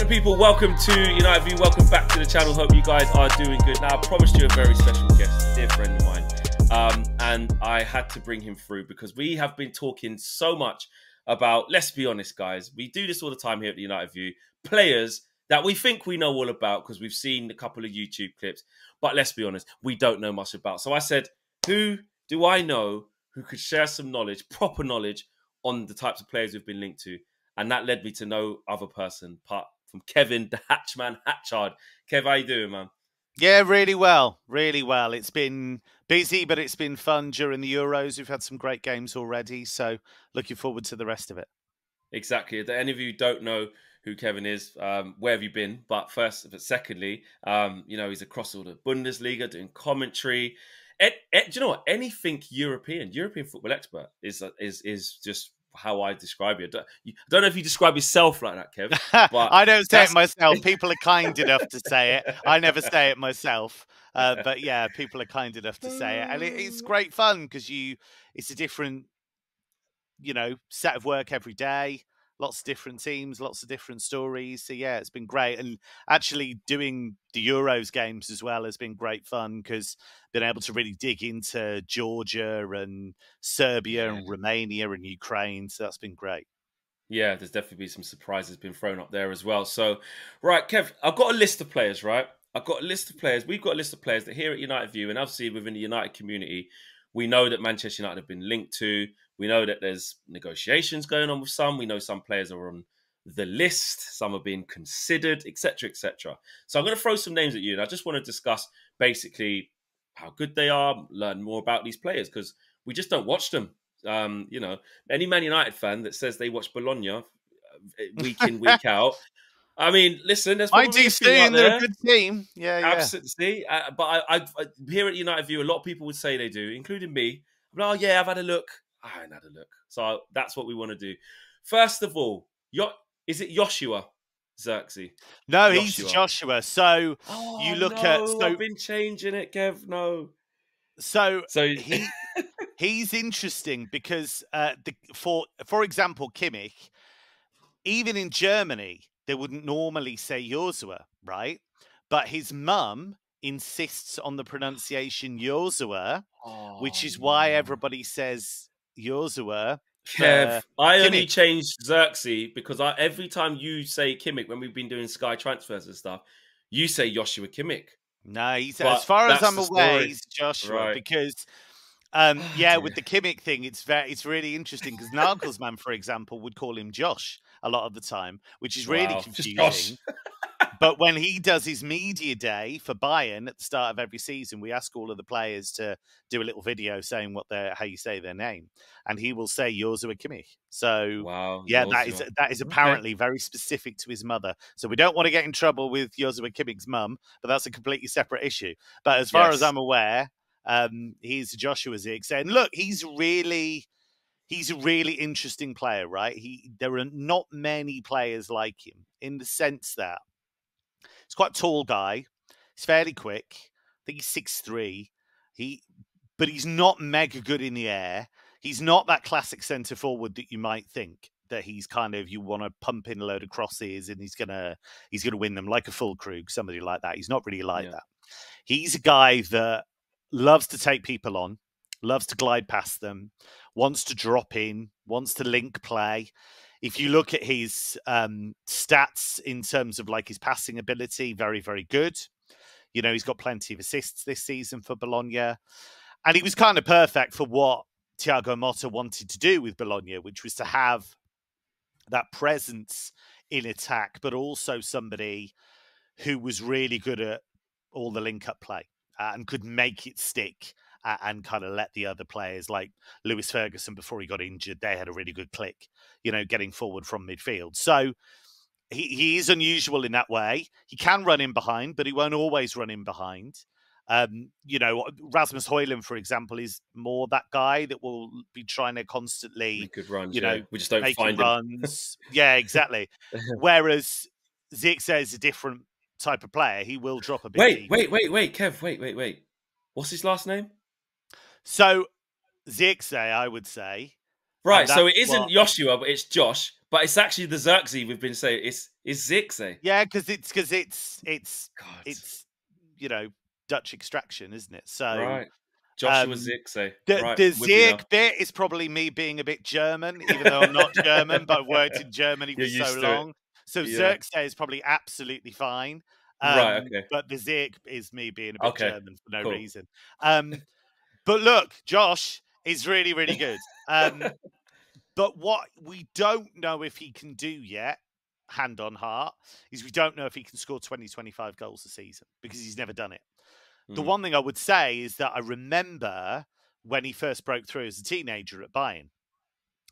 good people, welcome to United View, welcome back to the channel. Hope you guys are doing good. Now I promised you a very special guest, a dear friend of mine, and I had to bring him through because we have been talking so much about, let's be honest guys, we do this all the time here at the United View, players that we think we know all about because we've seen a couple of YouTube clips, but let's be honest, we don't know much about. So I said, who do I know who could share some knowledge, proper knowledge on the types of players we've been linked to? And that led me to no other person apart from Kevin, the Hatchman, Hatchard. Kev, how you doing, man? Yeah, really well. Really well. It's been busy, but it's been fun during the Euros. We've had some great games already, so looking forward to the rest of it. Exactly. If any of you don't know who Kevin is, where have you been? But secondly, he's across all the Bundesliga doing commentary. Do you know what? Anything European football expert is just how I describe you. I don't know if you describe yourself like that, Kev. But I don't say it myself. People are kind enough to say it. I never say it myself. But yeah, people are kind enough to say it. And it's great fun because it's a different, set of work every day. Lots of different teams, lots of different stories. So yeah, it's been great. And actually doing the Euros games as well has been great fun because been able to really dig into Georgia and Serbia and Romania and Ukraine. So that's been great. Yeah, there's definitely been some surprises been thrown up there as well. So, right, Kev, I've got a list of players, right? I've got a list of players. We've got a list of players that here at United View and obviously within the United community, we know that Manchester United have been linked to. We know that there's negotiations going on with some. We know some players are on the list. Some are being considered, etc., etc. So I'm going to throw some names at you. And I just want to discuss basically how good they are, learn more about these players because we just don't watch them. Any Man United fan that says they watch Bologna week in, week out, I mean, listen, there's probably a few out there. They're a good team. Yeah, absolutely. But I here at United View, a lot of people would say they do, including me. I'm like, oh yeah, I've had a look. I haven't had a look. So that's what we want to do. First of all, is it Joshua Zirkzee? No, he's Joshua. So you look at. So I've been changing it, Kev. No. So he's interesting because for example, Kimmich, even in Germany, they wouldn't normally say Joshua, right? But his mum insists on the pronunciation Joshua, which is why everybody says Joshua. Kev, I only changed Zirkzee because every time you say Kimmich, when we've been doing Sky transfers and stuff, you say Joshua Kimmich. No, as far as I'm aware, he's Joshua right. Because, with the Kimmich thing, it's really interesting because Nagelsmann, for example, would call him Josh a lot of the time, which is really confusing. But when he does his media day for Bayern at the start of every season, we ask all of the players to do a little video saying how you say their name, and he will say Joshua Kimmich. So that is apparently very specific to his mother. So we don't want to get in trouble with Joshua Kimmich's mum, but that's a completely separate issue. But as far as I'm aware, he's Joshua Zirkzee, and look, he's a really interesting player, right? There are not many players like him in the sense that he's quite a tall guy. He's fairly quick. I think he's 6'3". But he's not mega good in the air. He's not that classic centre forward that you might think that he's kind of, you want to pump in a load of crosses and he's gonna win them like a Füllkrug, somebody like that. He's not really like that. He's a guy that loves to take people on, loves to glide past them, wants to drop in, wants to link play. If you look at his stats in terms of like his passing ability, very, very good. He's got plenty of assists this season for Bologna. And he was kind of perfect for what Thiago Motta wanted to do with Bologna, which was to have that presence in attack, but also somebody who was really good at all the link-up play and could make it stick and kind of let the other players like Lewis Ferguson before he got injured. They had a really good click, getting forward from midfield. So he is unusual in that way. He can run in behind, but he won't always run in behind. Rasmus Højlund, for example, is more that guy that will be trying to constantly, we just don't find runs. Yeah, exactly. Whereas Zirkzee is a different type of player. He will drop a bit. Wait, Kev, wait. What's his last name? So Zirkzee, I would say. Right, so it isn't Joshua, but it's Josh. But it's actually the Zirkzee we've been saying. Is Zirkzee? Yeah, because it's God. you know, Dutch extraction, isn't it? So Right. Joshua Zirkzee. Right. the With you now. Zirk bit is probably me being a bit German, even though I'm not German, but I've worked in Germany for You're so used to it. long. So Yeah. Zirkzee is probably absolutely fine. Right. Okay. But the Zirk is me being a bit Okay. German for no Cool. reason. But look, Josh is really, really good. But what we don't know if he can do yet, hand on heart, is we don't know if he can score 20, 25 goals a season because he's never done it. The one thing I would say is that I remember when he first broke through as a teenager at Bayern,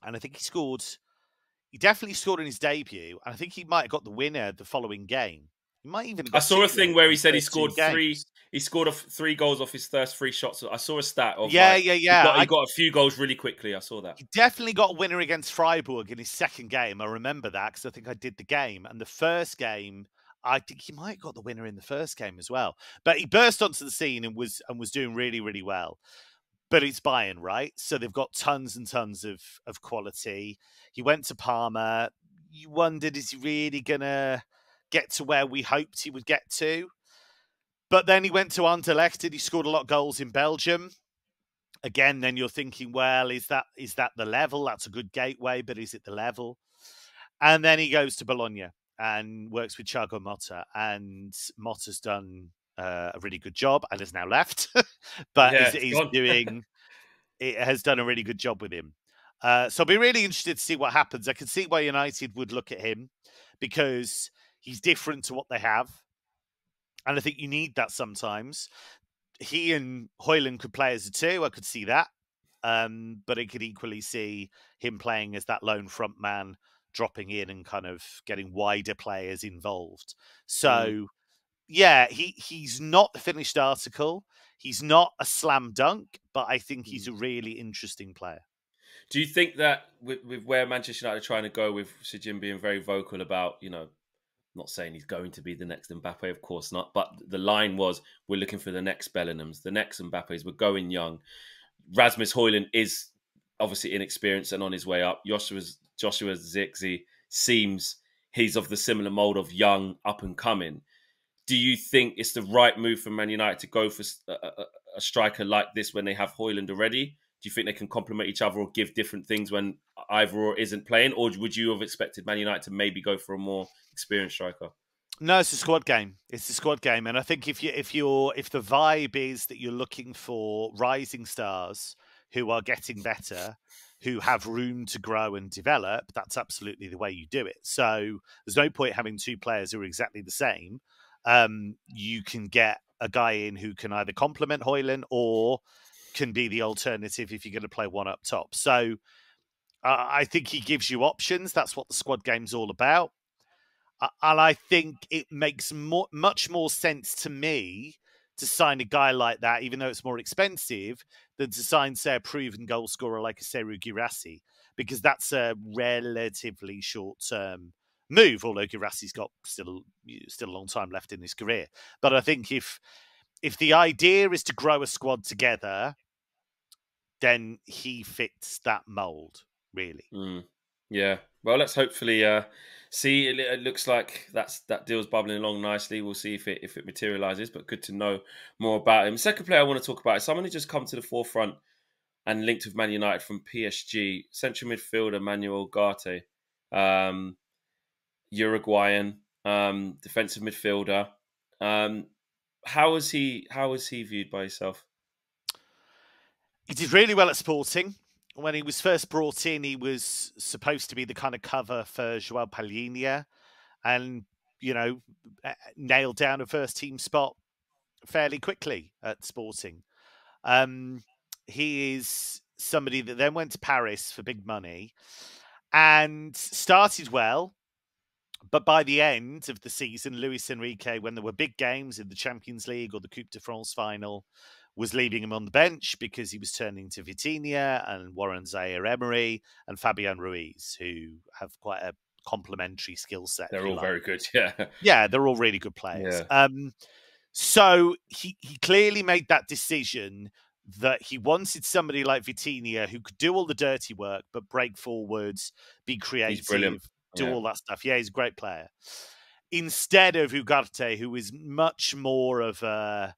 and I think he definitely scored in his debut, and I think he might have got the winner the following game. He might even have got I saw a thing where he said he scored games. He scored 3 goals off his first 3 shots. I saw a stat of yeah. he got a few goals really quickly. I saw that. He definitely got a winner against Freiburg in his second game. I remember that because I think I did the game. And the first game, I think he might have got the winner in the first game as well. But he burst onto the scene and was doing really, really well. But it's Bayern, right? So they've got tons and tons of quality. He went to Parma. You wondered, is he really going to get to where we hoped he would get to? But then he went to Anderlecht and he scored a lot of goals in Belgium. Again, then you're thinking, well, is that the level? That's a good gateway, but is it the level? And then he goes to Bologna and works with Thiago Motta. And Motta's done a really good job and has now left. But it has done a really good job with him. So I'll be really interested to see what happens. I can see why United would look at him because he's different to what they have. And I think you need that sometimes. He and Højlund could play as a 2. I could see that. But I could equally see him playing as that lone front man, dropping in and kind of getting wider players involved. So, yeah, he's not the finished article. He's not a slam dunk, but I think he's a really interesting player. Do you think that with where Manchester United are trying to go with Sejin being very vocal about, not saying he's going to be the next Mbappe, of course not, but the line was, we're looking for the next Bellinghams, the next Mbappes, we're going young. Rasmus Højlund is obviously inexperienced and on his way up. Joshua Zirkzee seems he's of the similar mold of young, up and coming. Do you think it's the right move for Man United to go for a striker like this when they have Højlund already? Do you think they can complement each other or give different things when either or isn't playing? Or would you have expected Man United to maybe go for a more experienced striker? No, it's a squad game. It's a squad game. And I think if the vibe is that you're looking for rising stars who are getting better, who have room to grow and develop, that's absolutely the way you do it. So there's no point having 2 players who are exactly the same. You can get a guy in who can either complement Højlund or can be the alternative if you're going to play one up top. So I think he gives you options. That's what the squad game's all about. And I think it makes much more sense to me to sign a guy like that, even though it's more expensive, than to sign, say, a proven goal scorer like a Serhou Guirassy, because that's a relatively short-term move, although Guirassy's got still a long time left in his career. But I think if the idea is to grow a squad together, then he fits that mold, really. Yeah. Well, let's hopefully see. It looks like that deal's bubbling along nicely. We'll see if it materializes, but good to know more about him. Second player I want to talk about is someone who just come to the forefront and linked with Man United from PSG, central midfielder Manuel Ugarte, Uruguayan, defensive midfielder. How is he viewed by yourself? He did really well at Sporting. When he was first brought in, he was supposed to be the kind of cover for João Palhinha and, nailed down a first team spot fairly quickly at Sporting. He is somebody that then went to Paris for big money and started well. But by the end of the season, Luis Enrique, when there were big games in the Champions League or the Coupe de France final, was leaving him on the bench because he was turning to Vitinha and Warren Zaire-Emery and Fabian Ruiz, who have quite a complementary skill set. They're all very good, yeah. Yeah, they're all really good players. Yeah. So he clearly made that decision that he wanted somebody like Vitinha who could do all the dirty work, but break forwards, be creative. He's brilliant. do all that stuff. Yeah, he's a great player. Instead of Ugarte, who is much more of a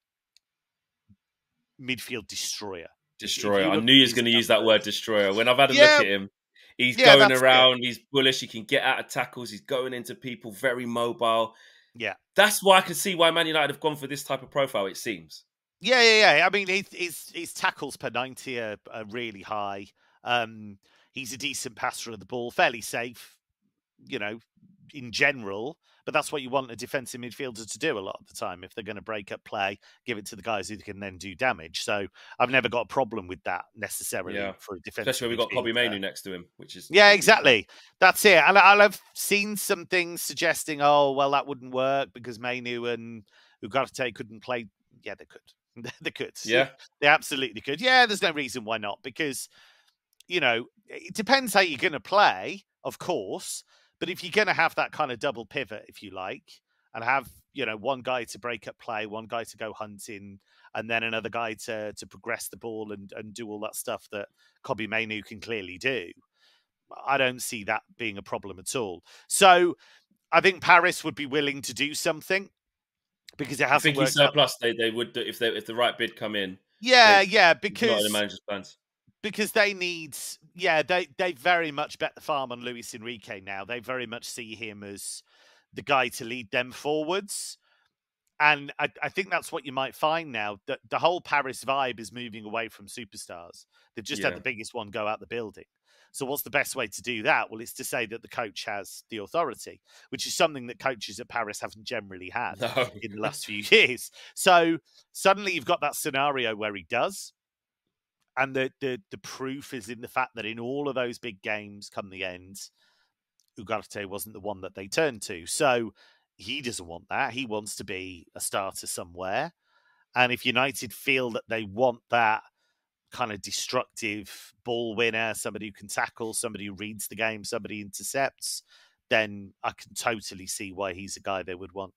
midfield destroyer. Destroyer. I knew he was going to use that word, destroyer. When I've had a look at him, he's yeah, going around, he's bullish, he can get out of tackles, he's going into people, very mobile. Yeah. That's why I can see why Man United have gone for this type of profile, it seems. Yeah. I mean, his tackles per 90 are really high. He's a decent passer of the ball, fairly safe, you know, in general. But that's what you want a defensive midfielder to do a lot of the time. If they're going to break up play, give it to the guys who can then do damage. So I've never got a problem with that necessarily for a defensive Especially when we've got Kobbie Mainoo next to him, which is... Yeah, exactly. That's it. And I've seen some things suggesting, oh, well, that wouldn't work because Mainoo and Ugarte couldn't play. Yeah, they could. They could. Yeah. They absolutely could. Yeah, there's no reason why not. Because, you know, it depends how you're going to play, of course. But if you're going to have that kind of double pivot, if you like, and have, you know, one guy to break up play, one guy to go hunting, and then another guy to progress the ball and do all that stuff that Kobbie Mainoo can clearly do, I don't see that being a problem at all. So I think Paris would be willing to do something because it hasn't worked. I think he's surplus. They would, if the right bid come in. Yeah, because not in the manager's plans. Because they need, they very much bet the farm on Luis Enrique now. They very much see him as the guy to lead them forwards. And I think that's what you might find now. That the whole Paris vibe is moving away from superstars. They've just had the biggest one go out the building. So what's the best way to do that? Well, it's to say that the coach has the authority, which is something that coaches at Paris haven't generally had in the last few years. So suddenly you've got that scenario where he does. And the proof is in the fact that in all of those big games come the end, Ugarte wasn't the one that they turned to. So he doesn't want that. He wants to be a starter somewhere. And if United feel that they want that kind of destructive ball winner, somebody who can tackle, somebody who reads the game, somebody intercepts, then I can totally see why he's a guy they would want.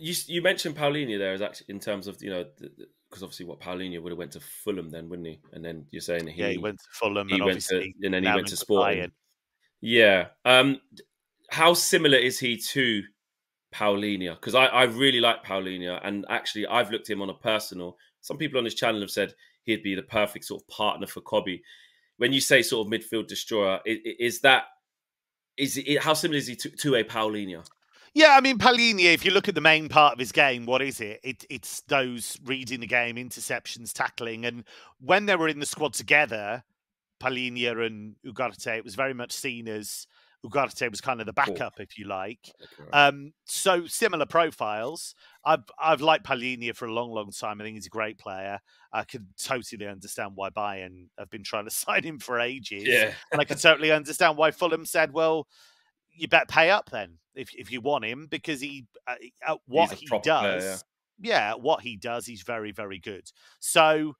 You mentioned Paulinho there as actually in terms of, you know, because obviously Paulinho would have went to Fulham then, wouldn't he? And then you're saying he went to Fulham and then he went to Sporting. Yeah. How similar is he to Paulinho? Because I really like Paulinho, and actually I've looked at him on a personal. Some people on this channel have said he'd be the perfect sort of partner for Kobbie. When you say sort of midfield destroyer, how similar is he to a Paulinho? Yeah, I mean, Paulinho, if you look at the main part of his game, what is it? It's those reading the game, interceptions, tackling. And when they were in the squad together, Paulinho and Ugarte, it was very much seen as Ugarte was kind of the backup, if you like. So similar profiles. I've liked Paulinho for a long, long time. I think he's a great player. I can totally understand why Bayern have been trying to sign him for ages. Yeah. And I can totally understand why Fulham said, well, you better pay up then if you want him, because what he does, what he does, he's very, very good. So,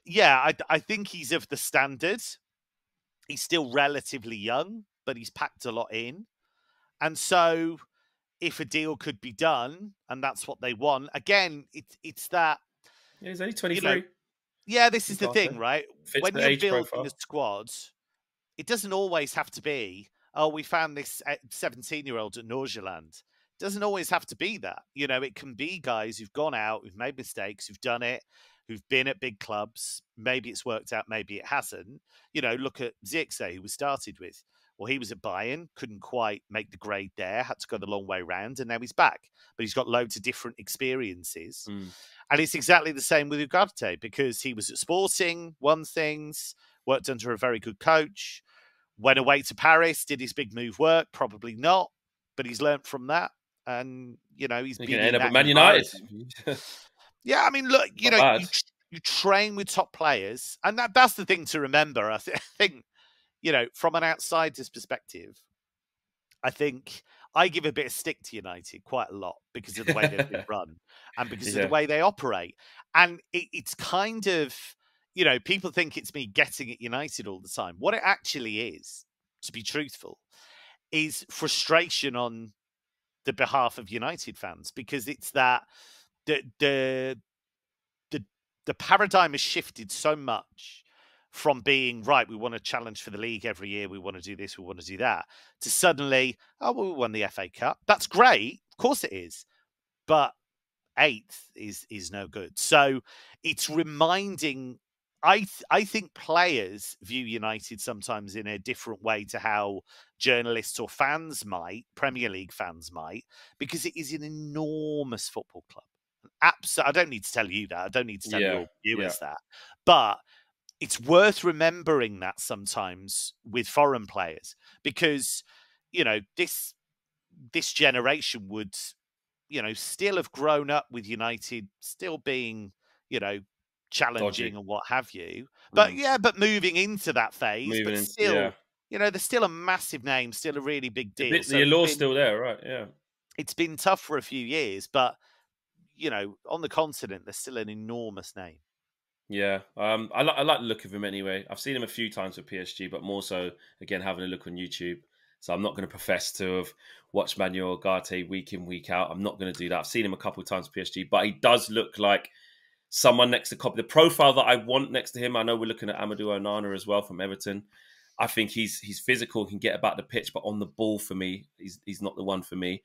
yeah, I think he's of the standard. He's still relatively young, but he's packed a lot in. And so if a deal could be done, and that's what they want, again, it's that... Yeah, he's only 23. This is the thing, right? When you're building a squad, it doesn't always have to be, oh, we found this 17-year-old at Norgeland. It doesn't always have to be that. You know, it can be guys who've gone out, who've made mistakes, who've done it, who've been at big clubs. Maybe it's worked out, maybe it hasn't. You know, look at Zirkzee, who we started with. Well, he was at Bayern, couldn't quite make the grade there, had to go the long way round, and now he's back. But he's got loads of different experiences. And it's exactly the same with Ugarte, because he was at Sporting, won things, worked under a very good coach, went away to Paris, did his big move work? Probably not, but he's learnt from that. And, you know, he's been going to end up at Man United. Yeah, I mean, look, you know, you train with top players, and that's the thing to remember. I think, you know, from an outsider's perspective, I think I give a bit of stick to United quite a lot because of the way they've been run and because of the way they operate. And it's kind of, you know, people think it's me getting at United all the time. What it actually is, to be truthful, is frustration on the behalf of United fans, because it's that the paradigm has shifted so much from being, right, we want to challenge for the league every year, we want to do this, we want to do that, to suddenly, oh, well, we won the FA Cup. That's great. Of course it is. But 8th is no good. So it's reminding, I think players view United sometimes in a different way to how journalists or fans might, Premier League fans might, because it is an enormous football club. I don't need to tell you that. I don't need to tell your viewers that. But it's worth remembering that sometimes with foreign players, because, you know, this generation would, you know, still have grown up with United still being, you know, challenging and what have you. But but moving into that phase, but still, you know, there's still a massive name, still a really big deal. The allure's still there, right? Yeah. It's been tough for a few years, but, you know, on the continent, there's still an enormous name. Yeah, I like the look of him anyway. I've seen him a few times with PSG, but more so, again, having a look on YouTube. So I'm not going to profess to have watched Manuel Ugarte week in, week out. I'm not going to do that. I've seen him a couple of times with PSG, but he does look like someone next to copy the profile that I want next to him. I know we're looking at Amadou Onana as well from Everton. I think he's physical, can get about the pitch, but on the ball for me, he's not the one for me.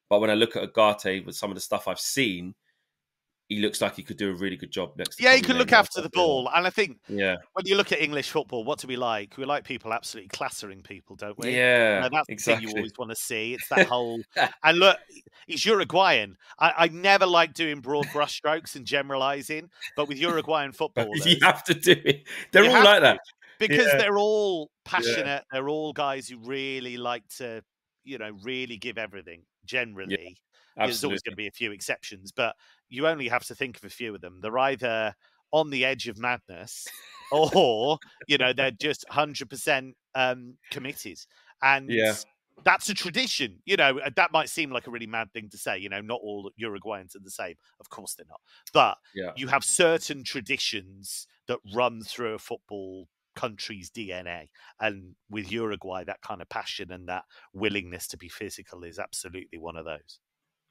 But when I look at Ugarte with some of the stuff I've seen, he looks like he could do a really good job next to he can look after the ball. And I think when you look at English football, what do we like? We like people absolutely clattering people, don't we? Yeah, that's exactly. The thing you always want to see. It's that whole... And look, he's Uruguayan. I never like doing broad brushstrokes and generalising, but with Uruguayan footballers... you have to do it. They're all like that. Because they're all passionate. Yeah. They're all guys who really like to, you know, really give everything, generally. Yeah, there's always going to be a few exceptions, but you only have to think of a few of them. They're either on the edge of madness or, you know, they're just 100% committed. And that's a tradition. You know, that might seem like a really mad thing to say. You know, not all Uruguayans are the same. Of course they're not. But you have certain traditions that run through a football country's DNA, and with Uruguay, that kind of passion and that willingness to be physical is absolutely one of those.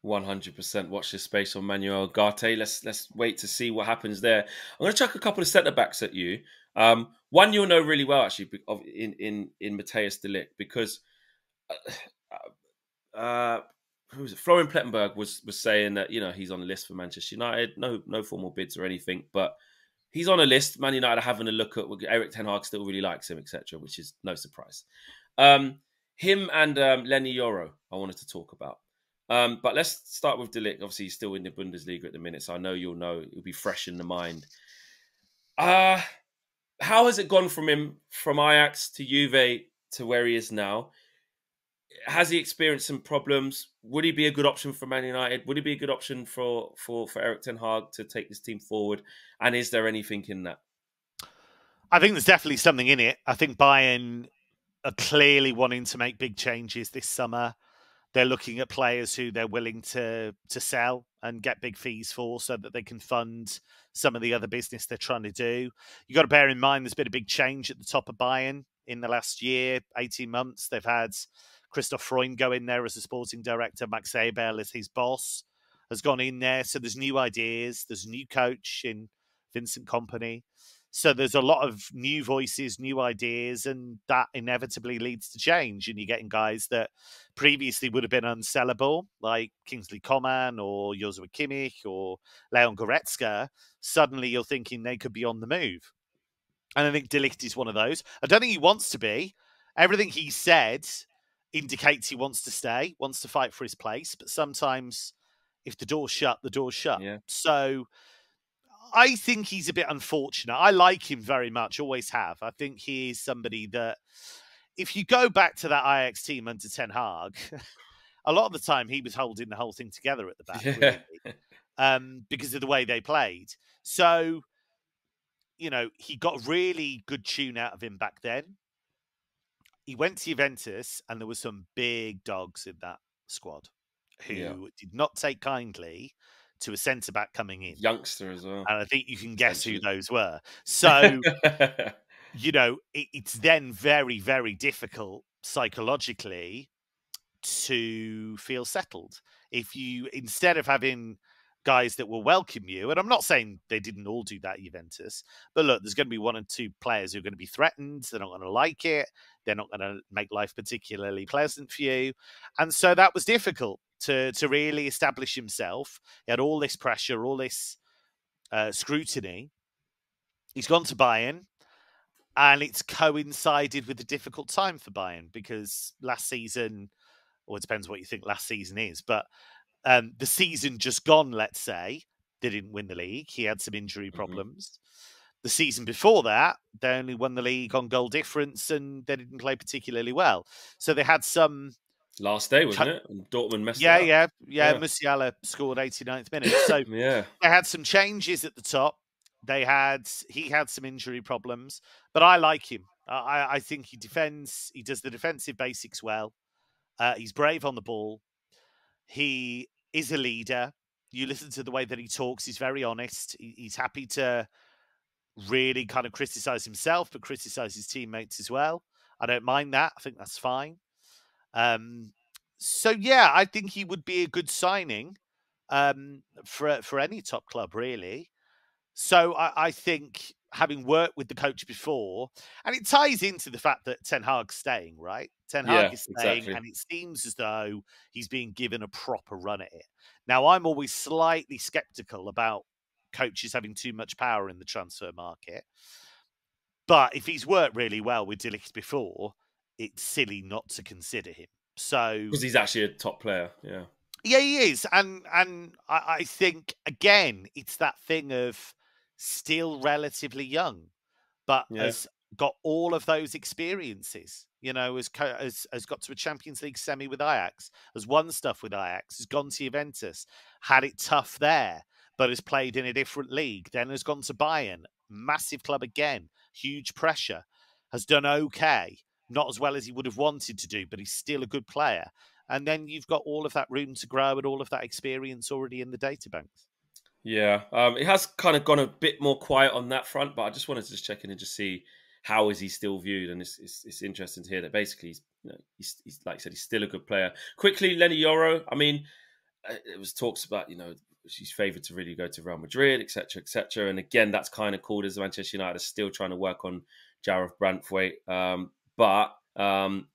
100%. Watch this space on Manuel Ugarte. Let's wait to see what happens there. I'm going to chuck a couple of centre backs at you. One you'll know really well actually in Matthijs de Ligt, because who was it? Florian Plettenberg was saying that, you know, he's on the list for Manchester United. No formal bids or anything, but he's on a list. Man United are having a look at. Erik ten Hag still really likes him, etc., which is no surprise. Him and Lenny Yoro, I wanted to talk about. But let's start with de Ligt. Obviously, he's still in the Bundesliga at the minute, so I know you'll know. It'll be fresh in the mind. How has it gone from him, from Ajax to Juve to where he is now? Has he experienced some problems? Would he be a good option for Man United? Would he be a good option for Erik ten Hag to take this team forward? And is there anything in that? I think there's definitely something in it. I think Bayern are clearly wanting to make big changes this summer. They're looking at players who they're willing to sell and get big fees for so that they can fund some of the other business they're trying to do. You've got to bear in mind there's been a big change at the top of Bayern in the last year, 18 months. They've had Christoph Freund go in there as a sporting director. Max Eberl as his boss has gone in there. So there's new ideas. There's a new coach in Vincent Kompany. So there's a lot of new voices, new ideas, and that inevitably leads to change. And you're getting guys that previously would have been unsellable, like Kingsley Coman or Joshua Kimmich or Leon Goretzka. Suddenly you're thinking they could be on the move. And I think de Ligt is one of those. I don't think he wants to be. Everything he said indicates he wants to stay, wants to fight for his place. But sometimes if the door's shut, the door's shut. Yeah. So I think he's a bit unfortunate. I like him very much, always have. I think he is somebody that, if you go back to that Ajax team under Ten Hag, a lot of the time he was holding the whole thing together at the back, really, because of the way they played. So, you know, he got really good tune out of him back then. He went to Juventus, and there were some big dogs in that squad who did not take kindly to a centre-back coming in. Youngster as well. And I think you can guess who those were. So, you know, it's then very, very difficult psychologically to feel settled. If you, instead of having guys that will welcome you. And I'm not saying they didn't all do that at Juventus, but look, there's going to be 1 or 2 players who are going to be threatened. They're not going to like it. They're not going to make life particularly pleasant for you. And so that was difficult to really establish himself. He had all this pressure, all this scrutiny. He's gone to Bayern, and it's coincided with a difficult time for Bayern because last season, or it depends what you think last season is, but the season just gone, let's say, they didn't win the league. He had some injury problems. The season before that, they only won the league on goal difference, and they didn't play particularly well. So they had some... Last day, wasn't it? And Dortmund messed it up. Yeah. Musiala scored 89th minute. So they had some changes at the top. He had some injury problems, but I like him. I think he defends. He does the defensive basics well. He's brave on the ball. He is a leader. You listen to the way that he talks. He's very honest. He's happy to really kind of criticize himself, but criticize his teammates as well. I don't mind that. I think that's fine. So yeah, I think he would be a good signing for any top club, really. So I think, having worked with the coach before, and it ties into the fact that Ten Hag's staying, right? Ten Hag is staying, exactly. And it seems as though he's being given a proper run at it. Now, I'm always slightly skeptical about coaches having too much power in the transfer market. But if he's worked really well with Ligt before, it's silly not to consider him. So, because he's actually a top player, yeah. Yeah, he is. And I think, again, it's that thing of still relatively young, but has got all of those experiences. You know, has got to a Champions League semi with Ajax, has won stuff with Ajax, has gone to Juventus, had it tough there, but has played in a different league, then has gone to Bayern, massive club again, huge pressure, has done okay, not as well as he would have wanted to do, but he's still a good player. And then you've got all of that room to grow and all of that experience already in the databanks. Yeah, it has kind of gone a bit more quiet on that front, but I just wanted to just check in and just see how is he still viewed. And it's interesting to hear that basically he's like I said, he's still a good player. Quickly, Lenny Yoro. I mean, it was talks about she's favoured to really go to Real Madrid, etc., etc. And again, that's kind of called as Manchester United are still trying to work on Jarrah Branthwaite. But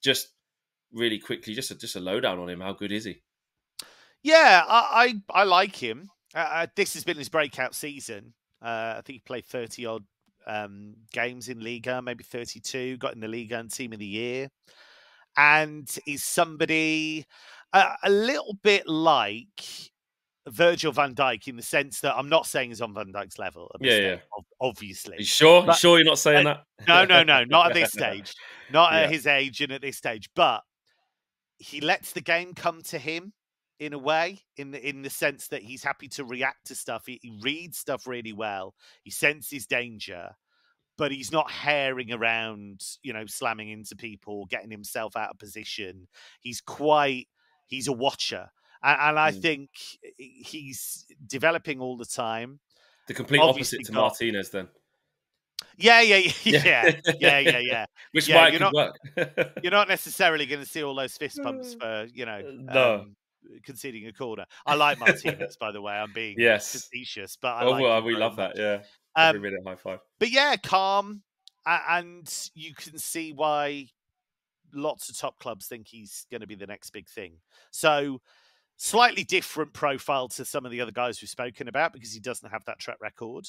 just really quickly, just a lowdown on him. How good is he? Yeah, I like him. This has been his breakout season. I think he played 30-odd games in Liga, maybe 32, got in the Liga and Team of the Year. And is somebody a little bit like Virgil van Dijk in the sense that I'm not saying he's on Van Dijk's level. Yeah. Obviously. Are you sure? But, you sure you're not saying that? No, not at this stage. Not at his age and at this stage. But he lets the game come to him in a way, in the sense that he's happy to react to stuff. He reads stuff really well. He senses danger, but he's not herring around, slamming into people, getting himself out of position. He's a watcher. And I think he's developing all the time. The complete opposite to Martinez, then. Yeah. Which might work. You're not necessarily going to see all those fist pumps for, no. Conceding a corner. I like Martinez, by the way. I'm being facetious, but we love that. Yeah, every minute high five. But yeah, calm, and you can see why lots of top clubs think he's going to be the next big thing. So, slightly different profile to some of the other guys we've spoken about because he doesn't have that track record,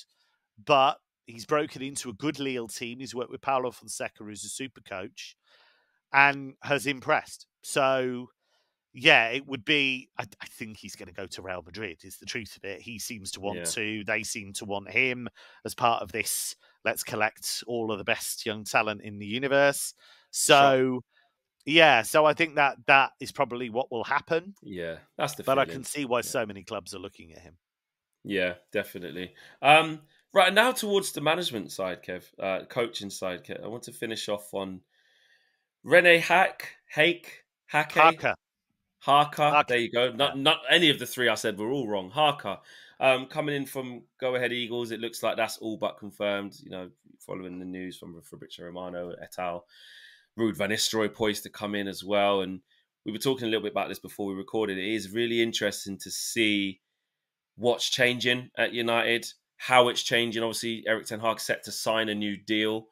but he's broken into a good Lille team. He's worked with Paulo Fonseca, who's a super coach, and has impressed. So, yeah, it would be... I think he's going to go to Real Madrid, is the truth of it. He seems to want to. They seem to want him as part of this, let's collect all of the best young talent in the universe. So, so I think that is probably what will happen. Yeah, that's the But feeling. I can see why so many clubs are looking at him. Yeah, definitely. Right, now towards the management side, Kev, coaching side, Kev, I want to finish off on Rene Hake. Harker. There you go. Not any of the three I said were all wrong. Harker. Coming in from Go Ahead Eagles, it looks like that's all but confirmed. Following the news from Fabrizio Romano et al. Ruud van Nistelrooy poised to come in as well. And we were talking a little bit about this before we recorded. It is really interesting to see what's changing at United, how it's changing. Obviously, Erik ten Hag set to sign a new deal.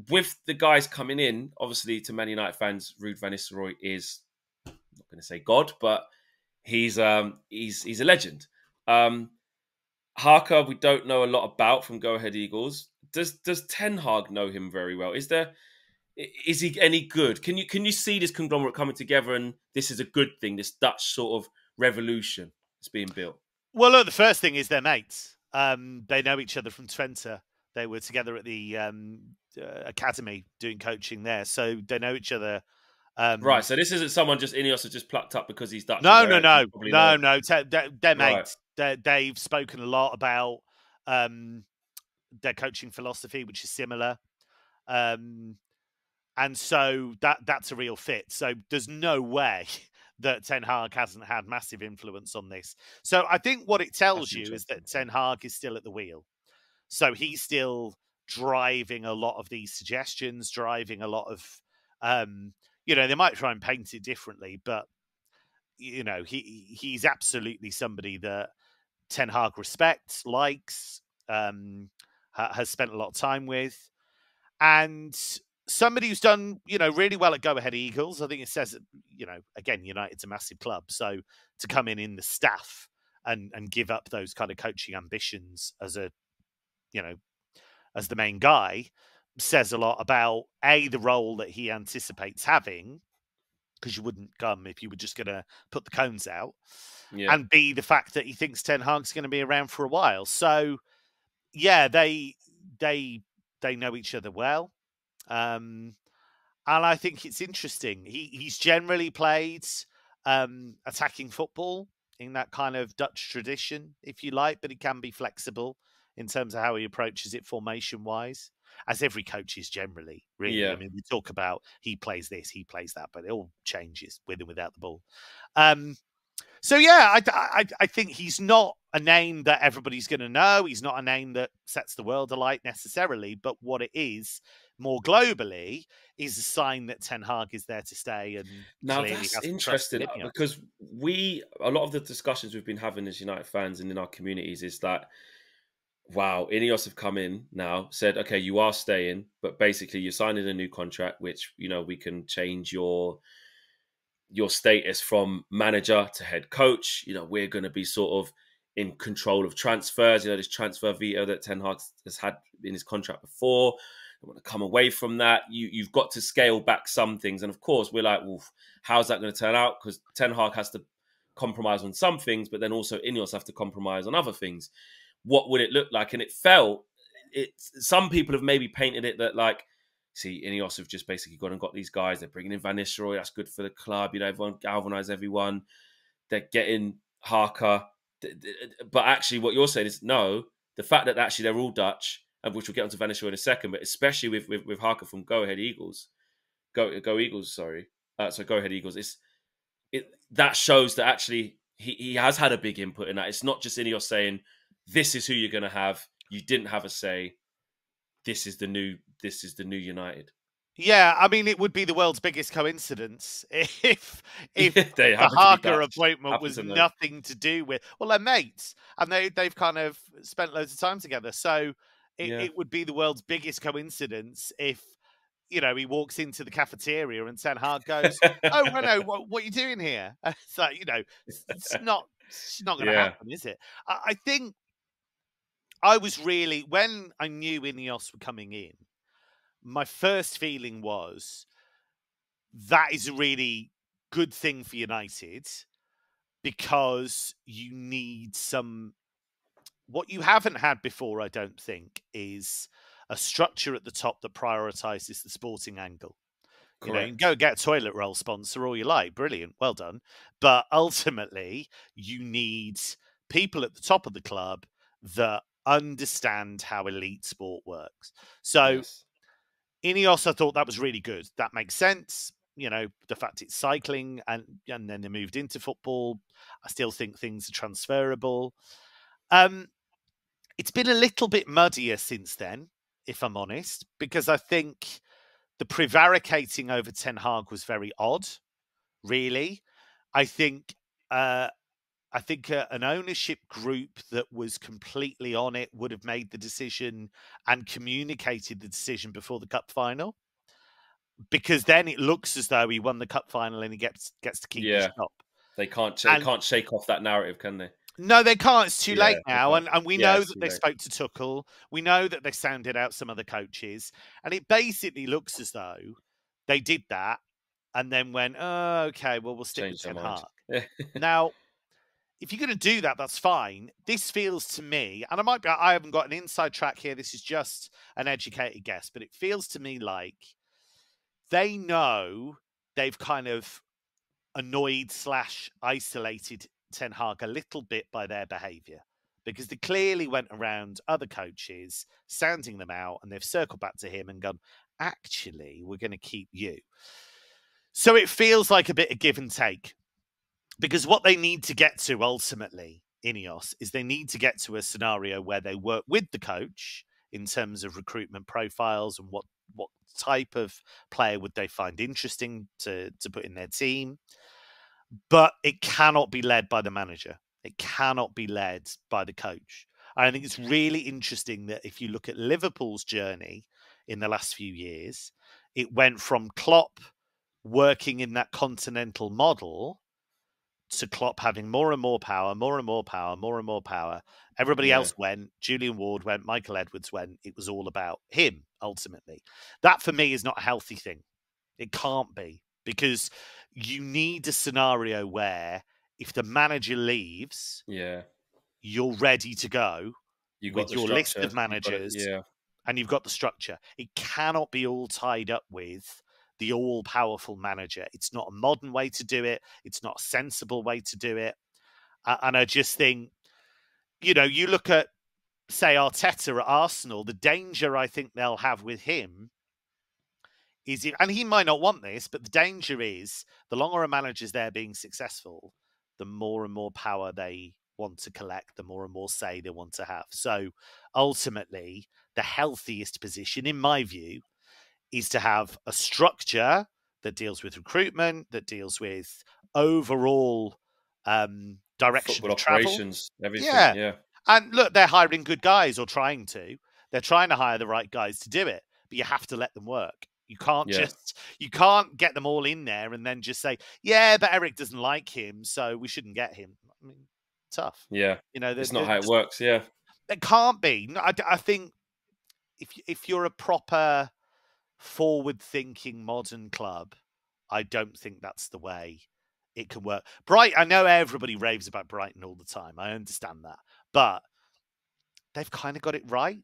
With the guys coming in, obviously, to Man United fans, Ruud van Nistelrooy is, I'm not going to say God, but he's a legend. Harker, we don't know a lot about from Go Ahead Eagles. Does Ten Hag know him very well? Is he any good? Can you see this conglomerate coming together and this is a good thing? This Dutch sort of revolution that's being built. Well, look, the first thing is they're mates. They know each other from Twente. They were together at the academy doing coaching there, so they know each other. Right, so this isn't someone just Ineos has just plucked up because he's Dutch. No. They're mates. Right. They've spoken a lot about their coaching philosophy, which is similar, and so that's a real fit. So there's no way that Ten Hag hasn't had massive influence on this. So I think what it tells you is that Ten Hag is still at the wheel. So he's still driving a lot of these suggestions, driving a lot of, they might try and paint it differently, but, he's absolutely somebody that Ten Hag respects, likes, has spent a lot of time with, and somebody who's done, really well at Go Ahead Eagles. I think it says, again, United's a massive club. So to come in the staff and give up those kind of coaching ambitions as as the main guy says a lot about the role that he anticipates having, because you wouldn't come if you were just going to put the cones out, and B, the fact that he thinks Ten Hag's going to be around for a while. So yeah, they know each other well. And I think it's interesting. He's generally played attacking football in that kind of Dutch tradition, if you like, but he can be flexible in terms of how he approaches it formation-wise, as every coach is generally, really. Yeah. I mean, we talk about he plays this, he plays that, but it all changes with and without the ball. So, yeah, I think he's not a name that everybody's going to know. He's not a name that sets the world alight necessarily, but what it is, more globally, is a sign that Ten Hag is there to stay. And now that's interesting, because a lot of the discussions we've been having as United fans and in our communities is that, wow, Ineos have come in now, said, okay, you are staying, but basically you're signing a new contract, which, we can change your status from manager to head coach. We're going to be sort of in control of transfers. This transfer veto that Ten Hag has had in his contract before. I want to come away from that. You've got to scale back some things. And of course, we're like, well, how's that going to turn out? Because Ten Hag has to compromise on some things, but then also Ineos have to compromise on other things. What would it look like? And some people have maybe painted it that, like, see, Ineos have just basically gone and got these guys. They're bringing in Van Nistelrooy. That's good for the club. Everyone galvanise everyone. They're getting Harker. But actually, what you're saying is, no, the fact that actually they're all Dutch, and which we'll get onto Van Nistelrooy in a second, but especially with Harker from Go Ahead Eagles. Go Eagles, sorry. So Go Ahead Eagles. That shows that actually he has had a big input in that. It's not just Ineos saying, this is who you're going to have. You didn't have a say. This is the new United. Yeah, I mean, it would be the world's biggest coincidence if the Harker appointment was nothing to do with. Well, they're mates, and they've kind of spent loads of time together. So it would be the world's biggest coincidence if he walks into the cafeteria and Ten Hag goes, "Oh, no, what are you doing here?" It's like, it's not going to happen, is it? I think. I was really, when I knew Ineos were coming in, my first feeling was that is a really good thing for United, because you need what you haven't had before, I don't think, is a structure at the top that prioritises the sporting angle. You can go get a toilet roll sponsor all you like. Brilliant. Well done. But ultimately, you need people at the top of the club that understand how elite sport works. So Ineos, I thought that was really good. That makes sense. The fact it's cycling and then they moved into football. I still think things are transferable. It's been a little bit muddier since then, if I'm honest, because I think the prevaricating over Ten Hag was very odd, really. I think I think an ownership group that was completely on it would have made the decision and communicated the decision before the cup final, because then it looks as though he won the cup final and he gets to keep his job. They can't shake off that narrative, can they? No, they can't. It's too late now. And we know that they spoke to Tuchel. We know that they sounded out some other coaches. And it basically looks as though they did that and then went, oh, okay, well, we'll stick with Ten Hag. Now, if you're going to do that, that's fine. This feels to me, and I haven't got an inside track here. This is just an educated guess, but it feels to me like they know they've kind of annoyed/isolated Ten Hag a little bit by their behaviour, because they clearly went around other coaches, sounding them out, and they've circled back to him and gone, actually, we're going to keep you. So it feels like a bit of give and take, because what they need to get to ultimately, Ineos, is they need to get to a scenario where they work with the coach in terms of recruitment profiles and what type of player would they find interesting to put in their team. But it cannot be led by the manager. It cannot be led by the coach. I think it's really interesting that if you look at Liverpool's journey in the last few years, it went from Klopp working in that continental model to Klopp having more and more power, more and more power, more and more power. Everybody else went. Julian Ward went. Michael Edwards went. It was all about him, ultimately. That, for me, is not a healthy thing. It can't be, because you need a scenario where if the manager leaves, you're ready to go with your list of managers, and you've got the structure. It cannot be all tied up with the all-powerful manager. It's not a modern way to do it. It's not a sensible way to do it. And I just think, you look at, say, Arteta at Arsenal, the danger I think they'll have with him is, and he might not want this, but the danger is the longer a manager's there being successful, the more and more power they want to collect, the more and more say they want to have. So ultimately, the healthiest position, in my view, is to have a structure that deals with recruitment, that deals with overall direction football of travel. Operations, everything. Yeah. And look, they're hiring good guys, or trying to. They're trying to hire the right guys to do it, but you have to let them work. You can't you can't get them all in there and then just say, yeah, but Eric doesn't like him, so we shouldn't get him. I mean, tough. Yeah. It's not how it works. Yeah. It can't be. I think if you're a proper forward-thinking modern club, I don't think that's the way it can work. I know everybody raves about Brighton all the time. I understand that. But they've kind of got it right.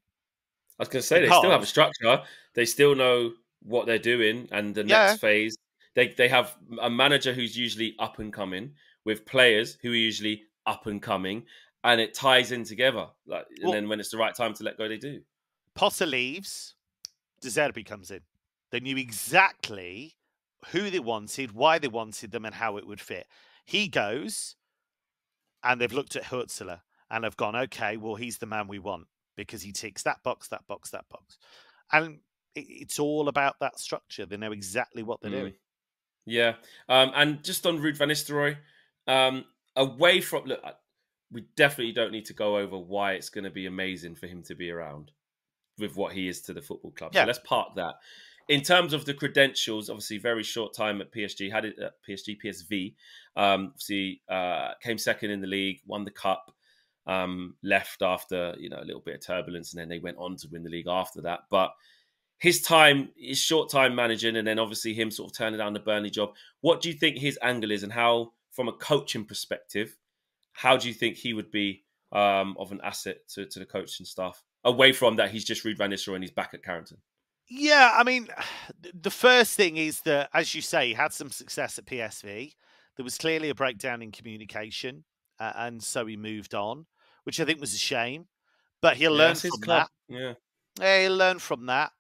I was going to say, they still have a structure. They still know what they're doing, and the next phase. They have a manager who's usually up and coming, with players who are usually up and coming, and it ties in together. And then when it's the right time to let go, they do. Potter leaves, De Zerbi comes in. They knew exactly who they wanted, why they wanted them, and how it would fit. He goes, and they've looked at Hutzler and have gone, okay, well, he's the man we want, because he ticks that box, that box, that box. And it's all about that structure. They know exactly what they're doing. Yeah. And just on Ruud van Nistelrooy, away from... Look, we definitely don't need to go over why it's going to be amazing for him to be around with what he is to the football club. So let's park that. In terms of the credentials, obviously very short time at PSG, had it at PSV. Obviously came second in the league, won the cup, left after a little bit of turbulence, and then they went on to win the league after that. But his short time managing, and then obviously him sort of turning down the Burnley job. What do you think his angle is, and how, from a coaching perspective, how do you think he would be of an asset to the coaching staff? Away from that, he's just Ruud van Nistelrooy and he's back at Carrington. Yeah, I mean, the first thing is that, as you say, he had some success at PSV. There was clearly a breakdown in communication, and so he moved on, which I think was a shame. But he'll learn from that. Yeah, he'll learn from that.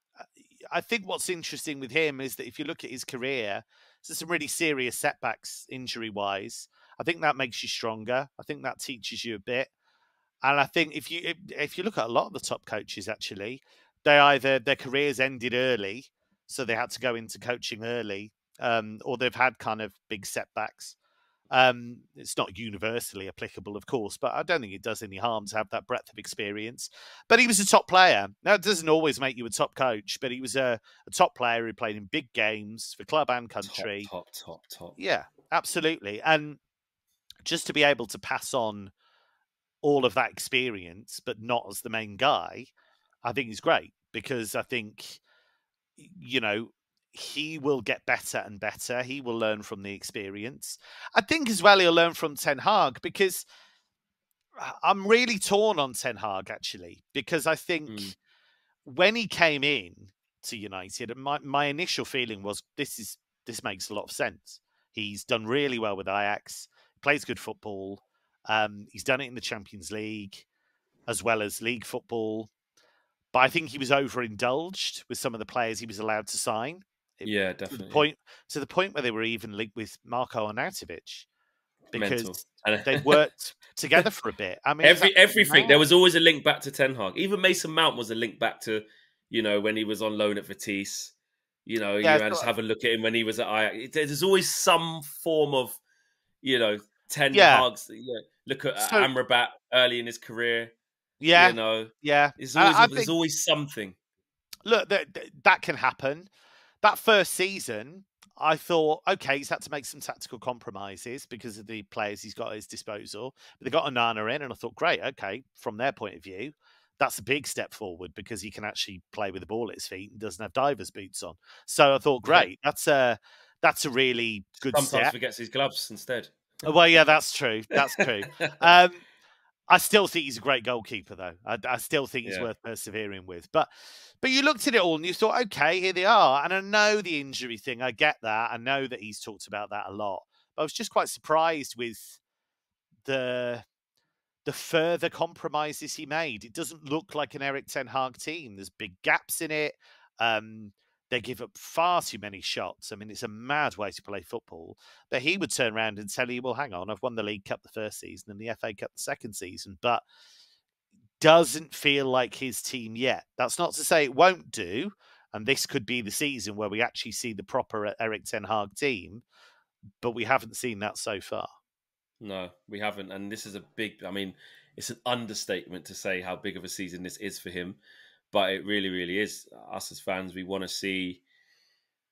I think what's interesting with him is that if you look at his career, there's some really serious setbacks injury-wise. I think that makes you stronger. I think that teaches you a bit. And I think if you look at a lot of the top coaches, actually, their careers ended early, so they had to go into coaching early, or they've had kind of big setbacks. It's not universally applicable, of course, but I don't think it does any harm to have that breadth of experience. But he was a top player. Now, it doesn't always make you a top coach, but he was a top player who played in big games for club and country. Top. Yeah, absolutely. And just to be able to pass on all of that experience, but not as the main guy, I think is great, because I think, you know, he will get better and better. He will learn from the experience. I think as well he'll learn from Ten Hag, because I'm really torn on Ten Hag, actually, because I think when he came in to United, my initial feeling was this makes a lot of sense. He's done really well with Ajax, plays good football. He's done it in the Champions League as well as league football. But I think he was overindulged with some of the players he was allowed to sign. Yeah, definitely. To the point where they were even linked with Marko Arnautovic, because Mental. they worked together for a bit. I mean, everything. There was always a link back to Ten Hag. Even Mason Mount was a link back to, when he was on loan at Vitesse. You just have a look at him when he was at Ajax. There's always some form of, Ten Hag's. Look at Amrabat early in his career. Yeah, There's always something. Look, that can happen. That first season, I thought, okay, he's had to make some tactical compromises because of the players he's got at his disposal. But they got Onana in, and I thought, great, okay, from their point of view, that's a big step forward because he can actually play with the ball at his feet and doesn't have divers boots on. So I thought, great, that's a really good step. Sometimes forgets his gloves instead. Well, yeah, that's true. That's true. I still think he's a great goalkeeper, though. I still think he's worth persevering with. But you looked at it all and you thought, okay, here they are. And I know the injury thing. I get that. I know that he's talked about that a lot. But I was just quite surprised with the further compromises he made. It doesn't look like an Erik Ten Hag team. There's big gaps in it. They give up far too many shots. I mean, it's a mad way to play football. But he would turn around and tell you, well, hang on, I've won the League Cup the first season and the FA Cup the second season, but doesn't feel like his team yet. That's not to say it won't do, and this could be the season where we actually see the proper Erik Ten Hag team, but we haven't seen that so far. No, we haven't. And this is it's an understatement to say how big of a season this is for him. But it really, really is. Us as fans, we want to see,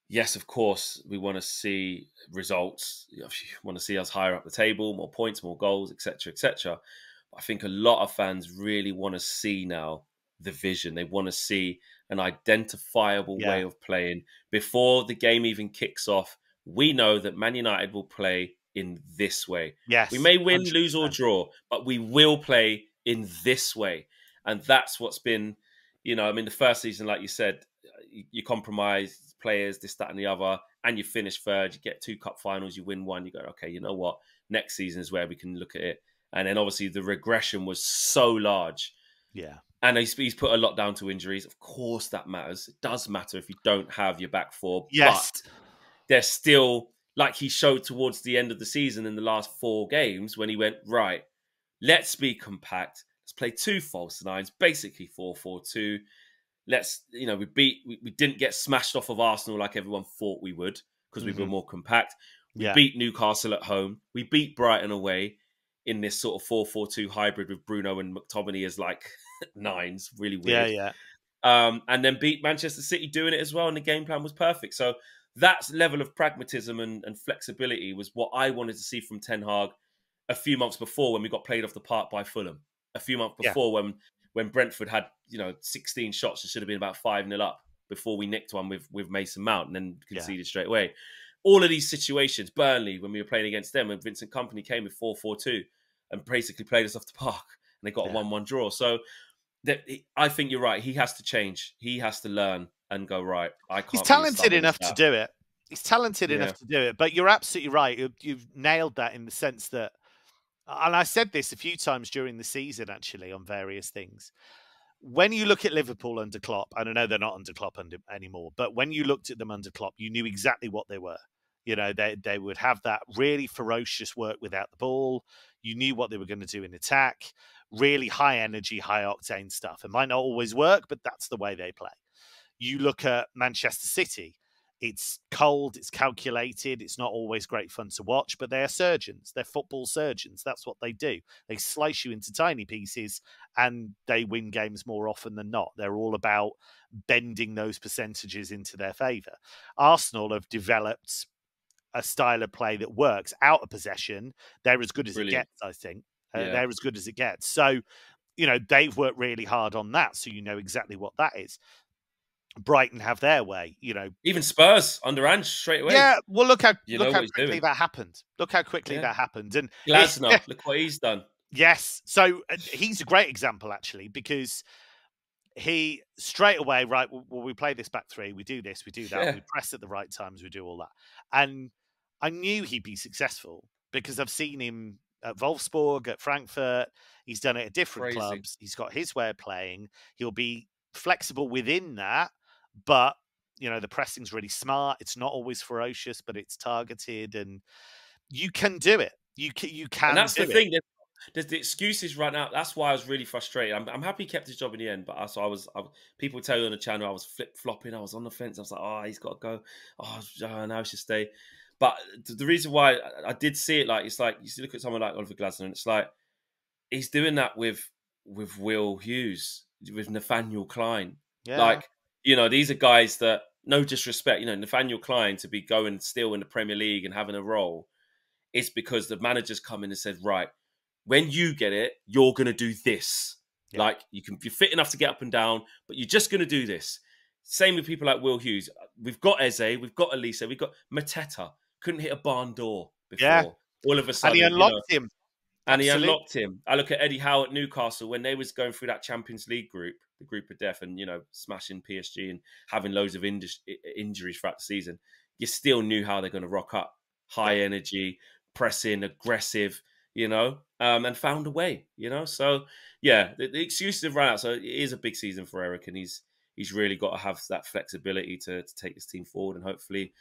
yes, of course, we want to see results. We want to see us higher up the table, more points, more goals, etc., etc. I think a lot of fans really want to see now the vision. They want to see an identifiable way of playing. Before the game even kicks off, we know that Man United will play in this way. Yes, we may win, 100%. Lose or draw, but we will play in this way. And that's what's been... the first season, like you said, you compromise players, this, that, and the other, and you finish third. You get 2 cup finals, you win 1. You go, okay, you know what? Next season is where we can look at it. And then obviously the regression was so large. Yeah. And he's put a lot down to injuries. Of course that matters. It does matter if you don't have your back four. Yes. But there's still, like he showed towards the end of the season in the last 4 games when he went, right, let's be compact. Let's play 2 false nines, basically 4-4-2. We didn't get smashed off of Arsenal like everyone thought we would because we were more compact. We beat Newcastle at home. We beat Brighton away in this sort of 4-4-2 hybrid with Bruno and McTominay as like 9s. Really weird. Yeah. And then beat Manchester City doing it as well. And the game plan was perfect. So that level of pragmatism and flexibility was what I wanted to see from Ten Hag a few months before when we got played off the park by Fulham. A few months before when Brentford had 16 shots, it should have been about 5-0 up before we nicked one with Mason Mount and then conceded straight away. All of these situations, Burnley, when we were playing against them, when Vincent Kompany came with 4-4-2 and basically played us off the park and they got a 1-1 draw. So I think you're right. He has to change. He has to learn and go, right, I can't. He's talented enough to do it. He's talented enough to do it. But you're absolutely right. You've nailed that in the sense that, and I said this a few times during the season, actually, on various things. When you look at Liverpool under Klopp, and I know they're not under Klopp anymore, but when you looked at them under Klopp, you knew exactly what they were. They would have that really ferocious work without the ball. You knew what they were going to do in attack. Really high energy, high octane stuff. It might not always work, but that's the way they play. You look at Manchester City, It's cold, it's calculated, it's not always great fun to watch, but they are surgeons. They're football surgeons. That's what they do. They slice you into tiny pieces and they win games more often than not. They're all about bending those percentages into their favour. Arsenal have developed a style of play that works out of possession. They're as good as it gets, I think. They're as good as it gets. So, you know, they've worked really hard on that, so you know exactly what that is. Brighton have their way, you know. Even Spurs under Ange straight away. Yeah, well, look how quickly that happened. Look how quickly that happened. And Glasner, look what he's done. Yes, so he's a great example actually, because he straight away, right? Well, we play this back three, we do this, we do that, we press at the right times, we do all that, and I knew he'd be successful because I've seen him at Wolfsburg, at Frankfurt. He's done it at different clubs. He's got his way of playing. He'll be flexible within that. But, you know, the pressing's really smart. It's not always ferocious, but it's targeted, and you can do it. You can. And that's the thing. There's the excuses right now. That's why I was really frustrated. I'm happy he kept his job in the end, but people tell you on the channel I was flip-flopping. I was on the fence. I was like, oh, he's got to go. Oh, now he should stay. But the reason why I did see it, it's like you look at someone like Oliver Glasner, and it's like he's doing that with Will Hughes, with Nathaniel Klein. Yeah. Like, you know, these are guys that, no disrespect, you know, Nathaniel Klein to be going still in the Premier League and having a role, it's because the manager's come in and said, right, when you get it, you're going to do this. Yeah. Like, you're fit enough to get up and down, but you're just going to do this. Same with people like Will Hughes. We've got Eze, we've got Elise, we've got Mateta. Couldn't hit a barn door before. Yeah. All of a sudden. And he unlocked him. And he unlocked him. I look at Eddie Howe at Newcastle when they was going through that Champions League group, the group of death, and, you know, smashing PSG and having loads of injuries throughout the season. You still knew how they're going to rock up. High energy, pressing, aggressive, you know, and found a way, you know. So, yeah, the excuses have run out. So it is a big season for Eric, and he's really got to have that flexibility to take this team forward, and hopefully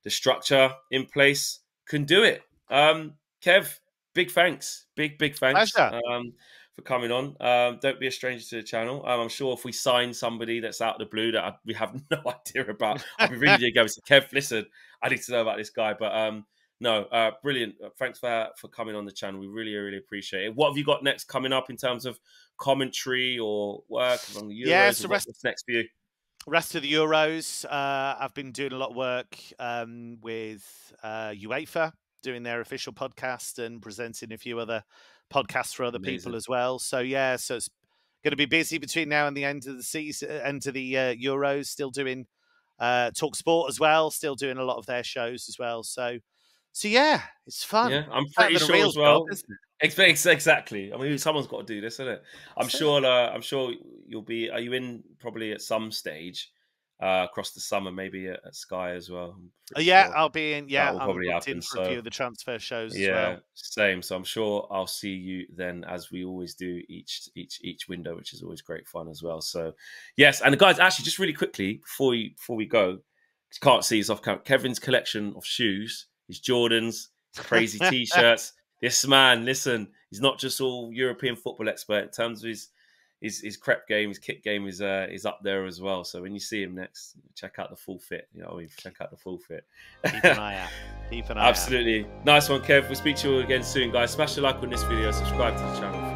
the structure in place can do it. Kev, big thanks. Big thanks for coming on. Don't be a stranger to the channel. I'm sure if we sign somebody that's out of the blue that we have no idea about, I'll be really going to say, Kev, listen, I need to know about this guy. But no, brilliant. Thanks for coming on the channel. We really, really appreciate it. What have you got next coming up in terms of commentary or work along the Euros? Yeah, so what's next for you? Rest of the Euros, I've been doing a lot of work with UEFA, doing their official podcast and presenting a few other podcasts for other people as well. So yeah, so it's going to be busy between now and the end of the season, end of the Euros. Still doing Talk Sport as well. Still doing a lot of their shows as well. So yeah, it's fun. Yeah, I'm pretty sure as well. Job, isn't it? Exactly. I mean, someone's got to do this, isn't it? I'm sure you'll be. Are you in probably at some stage across the summer, maybe at Sky as well? Yeah, sure I'm probably happen, in for a few of the transfer shows. Yeah, as well. Same. So I'm sure I'll see you then, as we always do each window, which is always great fun as well. So yes, and the guys, actually, just really quickly before we go, you can't see his off camera. Kevin's collection of shoes, his Jordans, his crazy t-shirts. This man, listen, he's not just all European football expert. In terms of his crep game, his kit game is up there as well. So when you see him next, check out the full fit. You know, check out the full fit. Keep an eye out. Keep an eye Absolutely. Nice one, Kev. We'll speak to you all again soon, guys. Smash the like on this video, subscribe to the channel.